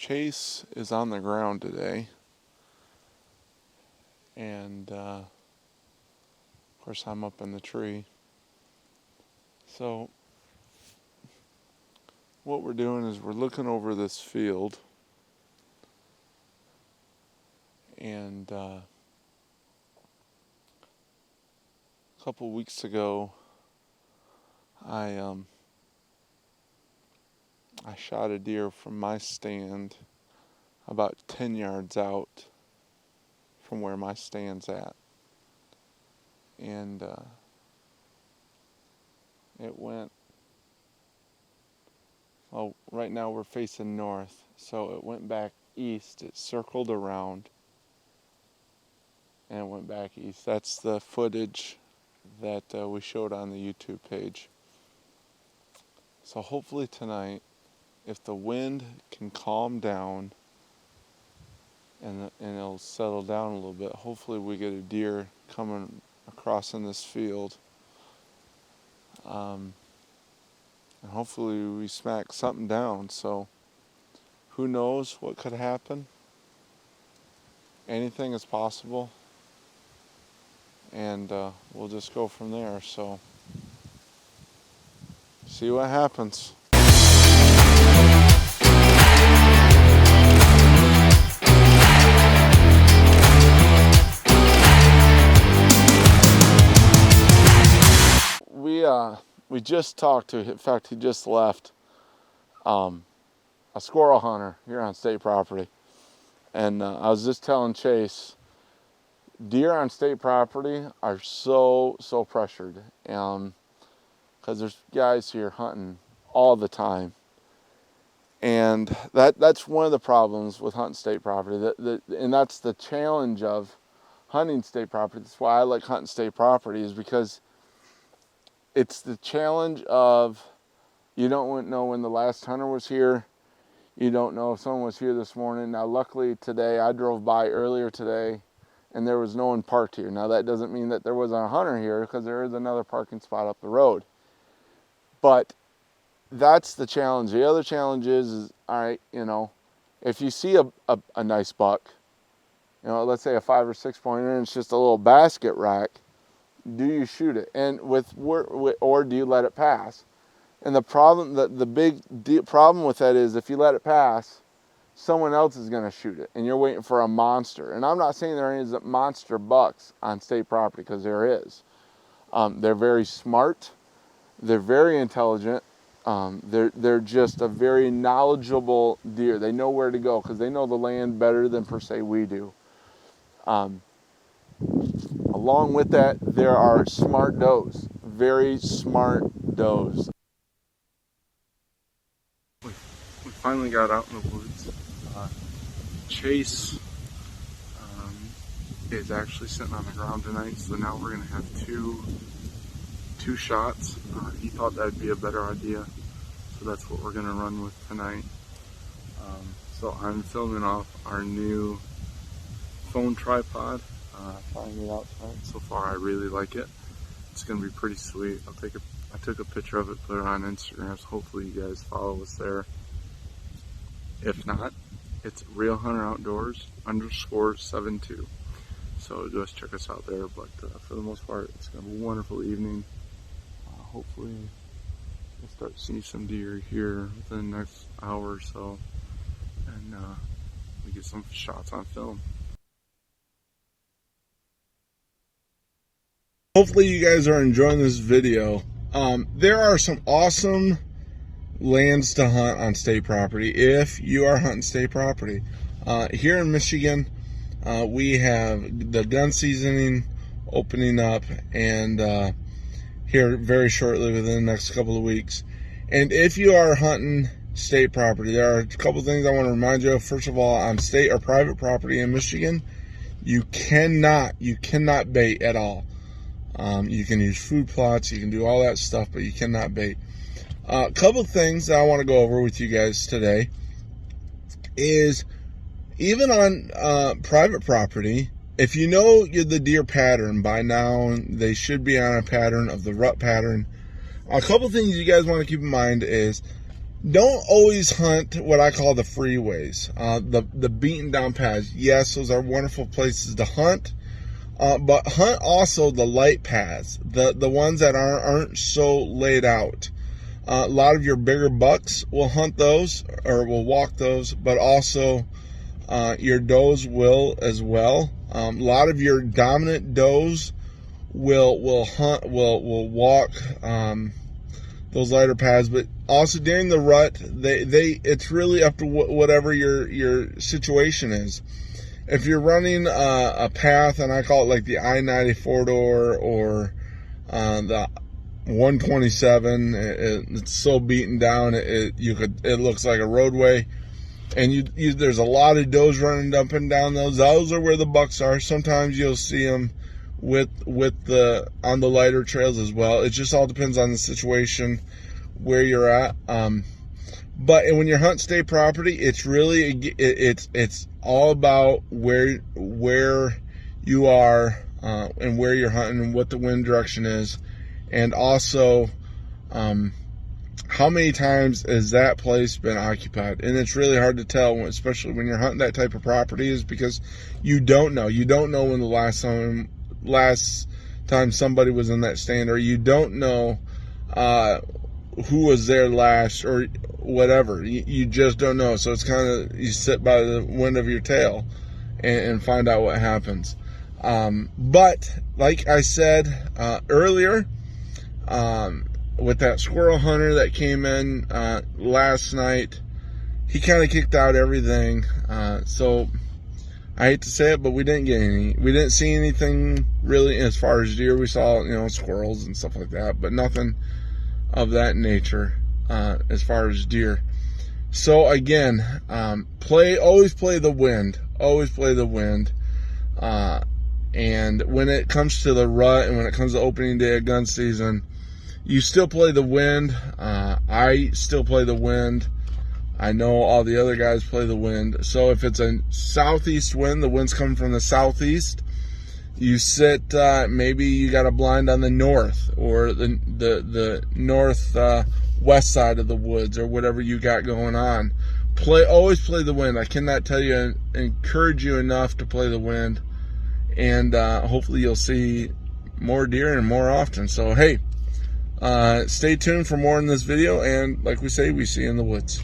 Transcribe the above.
Chase is on the ground today, and of course I'm up in the tree. So what we're doing is we're looking over this field, and a couple weeks ago I shot a deer from my stand about 10 yards out from where my stand's at. And it went, well, right now we're facing north, so it went back east. It circled around and it went back east. That's the footage that we showed on the YouTube page. So hopefully tonight, if the wind can calm down and it'll settle down a little bit, hopefully we get a deer coming across in this field. And hopefully we smack something down. So who knows what could happen? Anything is possible. And we'll just go from there. So see what happens. We just talked to, in fact, he just left, a squirrel hunter here on state property. And I was just telling Chase, deer on state property are so pressured. Because there's guys here hunting all the time. And that's one of the problems with hunting state property. And that's the challenge of hunting state property. That's why I like hunting state property, is because it's the challenge of, you don't know when the last hunter was here. You don't know if someone was here this morning. Now, luckily today, I drove by earlier today and there was no one parked here. Now, that doesn't mean that there wasn't a hunter here, because there is another parking spot up the road. But that's the challenge. The other challenge is all right, if you see a nice buck, let's say a 5 or 6 pointer, and it's just a little basket rack, do you shoot it? And or do you let it pass? And the problem, the big problem with that is, if you let it pass, someone else is going to shoot it, and you're waiting for a monster. And I'm not saying there is monster bucks on state property, because there is. They're very smart. They're very intelligent. They're just a very knowledgeable deer. They know where to go, because they know the land better than per se we do. Along with that, there are smart does, very smart does. We finally got out in the woods. Chase is actually sitting on the ground tonight, so now we're going to have two shots. He thought that'd be a better idea, so that's what we're going to run with tonight. So I'm filming off our new phone tripod. Trying it out tonight. So far, I really like it. It's going to be pretty sweet. I took a picture of it, put it on Instagram, so hopefully you guys follow us there. If not, it's Real Hunter Outdoors _72. So just check us out there. But for the most part, it's going to be a wonderful evening. Hopefully, we'll start seeing some deer here within the next hour or so, and we get some shots on film. Hopefully you guys are enjoying this video. There are some awesome lands to hunt on state property if you are hunting state property. Here in Michigan, we have the gun seasoning opening up, and here very shortly, within the next couple of weeks. And if you are hunting state property, there are a couple of things I want to remind you of. First of all, on state or private property in Michigan, you cannot bait at all. You can use food plots, you can do all that stuff, but you cannot bait. A couple of things that I want to go over with you guys today is, even on private property, if you know the deer pattern by now, they should be on a pattern of the rut pattern. A couple things you guys want to keep in mind is, Don't always hunt what I call the freeways, the beaten down paths. Yes, those are wonderful places to hunt, but hunt also the light paths, the ones that aren't so laid out. A lot of your bigger bucks will hunt those or will walk those, but also your does will as well. A lot of your dominant does will walk those lighter paths, but also during the rut, it's really up to whatever your situation is. If you're running a path, and I call it like the I-94 door or the 127, it's so beaten down it looks like a roadway, and there's a lot of does running up and down those. Those are where the bucks are. Sometimes you'll see them on the lighter trails as well. It just all depends on the situation where you're at. But when you're hunting state property, it's really it's all about where you are and where you're hunting and what the wind direction is, and also how many times has that place been occupied. And it's really hard to tell, especially when you're hunting that type of property, is because you don't know when the last time somebody was in that stand, or you don't know who was there last or whatever. You just don't know. So it's kind of, you sit by the wind of your tail and find out what happens. But like I said earlier, with that squirrel hunter that came in last night, he kind of kicked out everything. So I hate to say it, but we didn't see anything really as far as deer. We saw, squirrels and stuff like that, but nothing of that nature as far as deer. So again, always play the wind. And when it comes to the rut and when it comes to opening day of gun season, you still play the wind. I still play the wind. I know all the other guys play the wind. So if it's a southeast wind, the wind's coming from the southeast, you sit, maybe you got a blind on the north or the north west side of the woods, or whatever you got going on. Always play the wind. I cannot tell you, encourage you enough to play the wind, and hopefully you'll see more deer and more often. So hey, stay tuned for more in this video, and like we say, we see you in the woods.